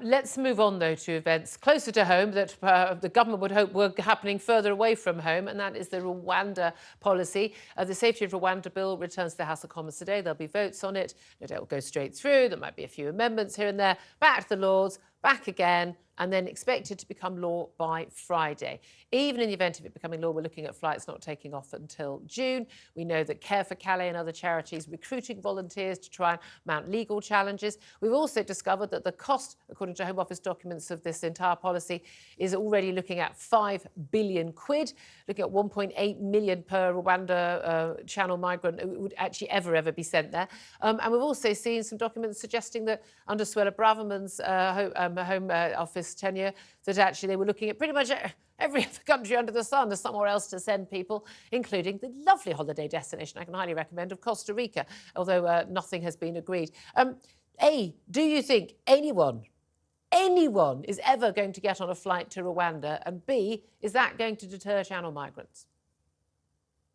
Let's move on, though, to events closer to home that the government would hope were happening further away from home, and that is the Rwanda policy. The Safety of Rwanda bill returns to the House of Commons today. There'll be votes on it. No doubt it will go straight through. There might be a few amendments here and there. Back to the Lords, back again, and then expected to become law by Friday. Even in the event of it becoming law, we're looking at flights not taking off until June. We know that Care for Calais and other charities recruiting volunteers to try and mount legal challenges. We've also discovered that the cost, according to Home Office documents, of this entire policy is already looking at 5 billion quid, looking at 1.8 million per Rwanda Channel migrant who would actually ever be sent there. And we've also seen some documents suggesting that under Suella Braverman's Home Office tenure, that actually they were looking at pretty much every other country under the sun as somewhere else to send people, including the lovely holiday destination I can highly recommend of Costa Rica, although nothing has been agreed. A, do you think anyone is ever going to get on a flight to Rwanda? And B, is that going to deter Channel migrants?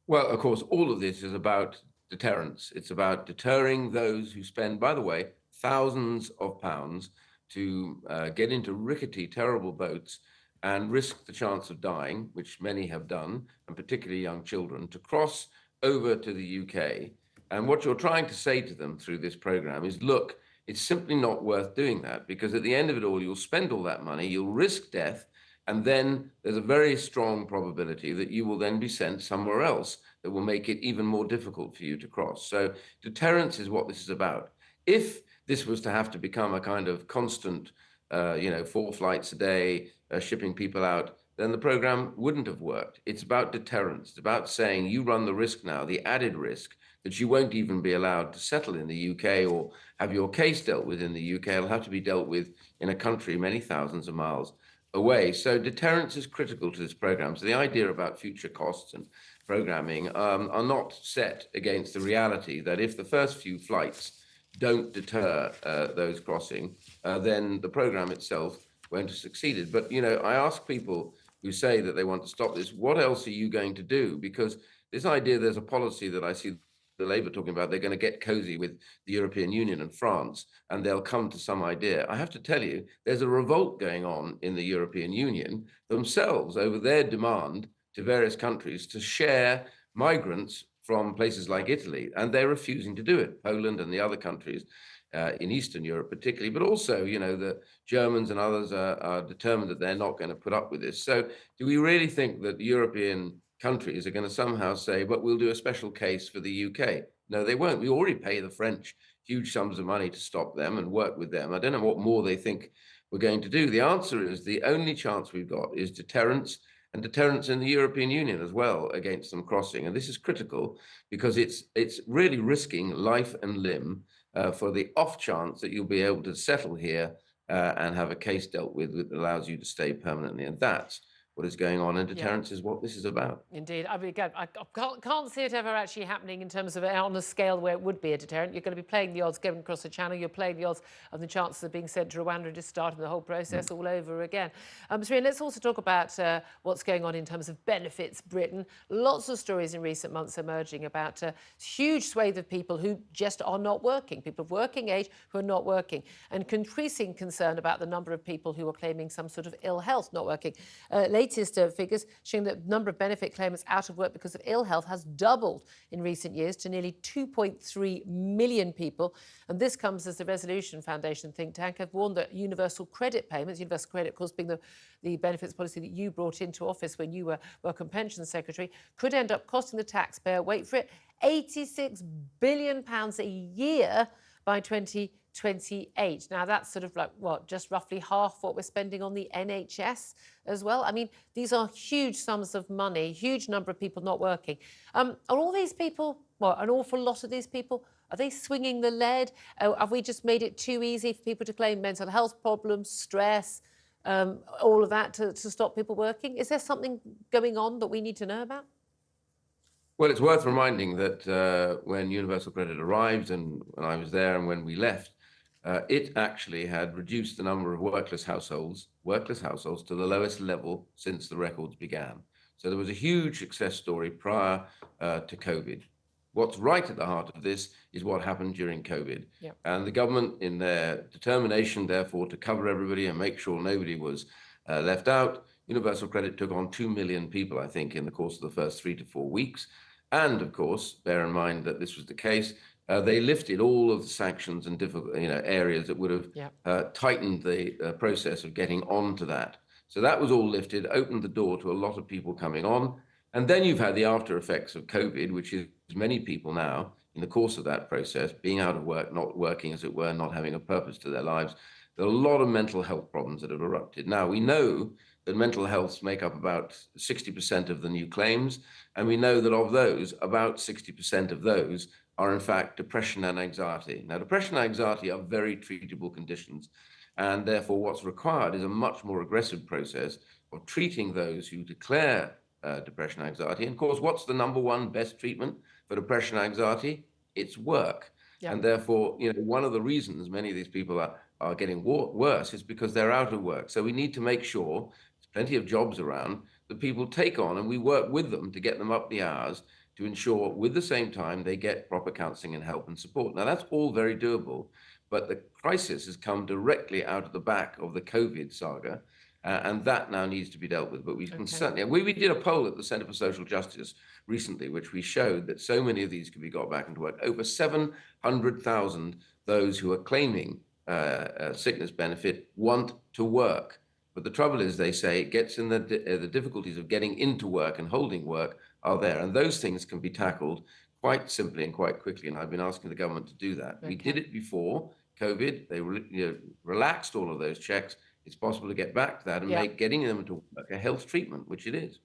Well, of course, all of this is about deterrence. It's about deterring those who spend, by the way, thousands of pounds to get into rickety, terrible boats and risk the chance of dying, which many have done, and particularly young children, to cross over to the UK. And what you're trying to say to them through this program is, look, it's simply not worth doing that, because at the end of it all, you'll spend all that money, you'll risk death, and then there's a very strong probability that you will then be sent somewhere else that will make it even more difficult for you to cross. So deterrence is what this is about. If this was to have to become a kind of constant, 4 flights a day, shipping people out, then the program wouldn't have worked. It's about deterrence. It's about saying you run the risk now, the added risk, that you won't even be allowed to settle in the UK or have your case dealt with in the UK. It'll have to be dealt with in a country many thousands of miles away. So deterrence is critical to this program. So the idea about future costs and programming are not set against the reality that if the first few flights don't deter those crossing, then the program itself won't have succeeded. But, I ask people who say that they want to stop this, what else are you going to do? Because this idea, there's a policy that I see the Labour talking about, they're going to get cozy with the European Union and France, and they'll come to some idea. I have to tell you, there's a revolt going on in the European Union themselves over their demand to various countries to share migrants from places like Italy, and they're refusing to do it. Poland and the other countries in Eastern Europe particularly, but also, the Germans and others are determined that they're not going to put up with this. So do we really think that the European countries are going to somehow say, but we'll do a special case for the UK? No, they won't. We already pay the French huge sums of money to stop them and work with them. I don't know what more they think we're going to do. The answer is the only chance we've got is deterrence, and deterrence in the European Union as well against them crossing. And this is critical because it's really risking life and limb for the off chance that you'll be able to settle here and have a case dealt with that allows you to stay permanently. And that's what is going on, and deterrence is what this is about. Indeed. I mean, again, I can't see it ever actually happening in terms of on a scale where it would be a deterrent. You're going to be playing the odds going across the channel. You're playing the odds of the chances of being sent to Rwanda and just starting the whole process all over again. Sir Ian, let's also talk about what's going on in terms of benefits Britain. Lots of stories in recent months emerging about a huge swathe of people who just are not working, people of working age who are not working, and increasing concern about the number of people who are claiming some sort of ill health not working. Latest figures showing that the number of benefit claimants out of work because of ill health has doubled in recent years to nearly 2.3 million people. And this comes as the Resolution Foundation think tank have warned that universal credit payments, universal credit, of course, being the benefits policy that you brought into office when you were Work and Pensions Secretary, could end up costing the taxpayer, wait for it, £86 billion a year by 2028. Now, that's sort of like, just roughly half what we're spending on the NHS as well. I mean, these are huge sums of money, huge number of people not working. Are all these people, an awful lot of these people, are they swinging the lead? Have we just made it too easy for people to claim mental health problems, stress, all of that to stop people working? Is there something going on that we need to know about? Well, it's worth reminding that when universal credit arrived and when I was there and when we left, it actually had reduced the number of workless households to the lowest level since the records began. So there was a huge success story prior to COVID. What's right at the heart of this is what happened during COVID. Yep. And the government, in their determination, therefore, to cover everybody and make sure nobody was left out, Universal Credit took on 2 million people, I think, in the course of the first 3 to 4 weeks. And of course, bear in mind that this was the case, they lifted all of the sanctions and difficult, areas that would have tightened the process of getting onto that. So that was all lifted, opened the door to a lot of people coming on. And then you've had the after effects of COVID, which is many people now, in the course of that process, being out of work, not working, as it were, not having a purpose to their lives. There are a lot of mental health problems that have erupted. Now, we know that mental health make up about 60% of the new claims. And we know that of those, about 60% of those are in fact depression and anxiety. Now, depression and anxiety are very treatable conditions. And therefore, what's required is a much more aggressive process of treating those who declare depression and anxiety. And of course, what's the number one best treatment for depression and anxiety? It's work. Yep. And therefore, one of the reasons many of these people are getting worse is because they're out of work. So we need to make sure there's plenty of jobs around that people take on, and we work with them to get them up the hours to ensure, with the same time, they get proper counseling and help and support. Now, that's all very doable, but the crisis has come directly out of the back of the COVID saga, and that now needs to be dealt with. But we can certainly, we did a poll at the Centre for Social Justice recently, which we showed that so many of these could be got back into work. Over 700,000 those who are claiming sickness benefit want to work. But the trouble is, they say, it gets in the difficulties of getting into work and holding work are there. And those things can be tackled quite simply and quite quickly. And I've been asking the government to do that. We did it before COVID. They relaxed all of those checks. It's possible to get back to that and make getting them to work a health treatment, which it is.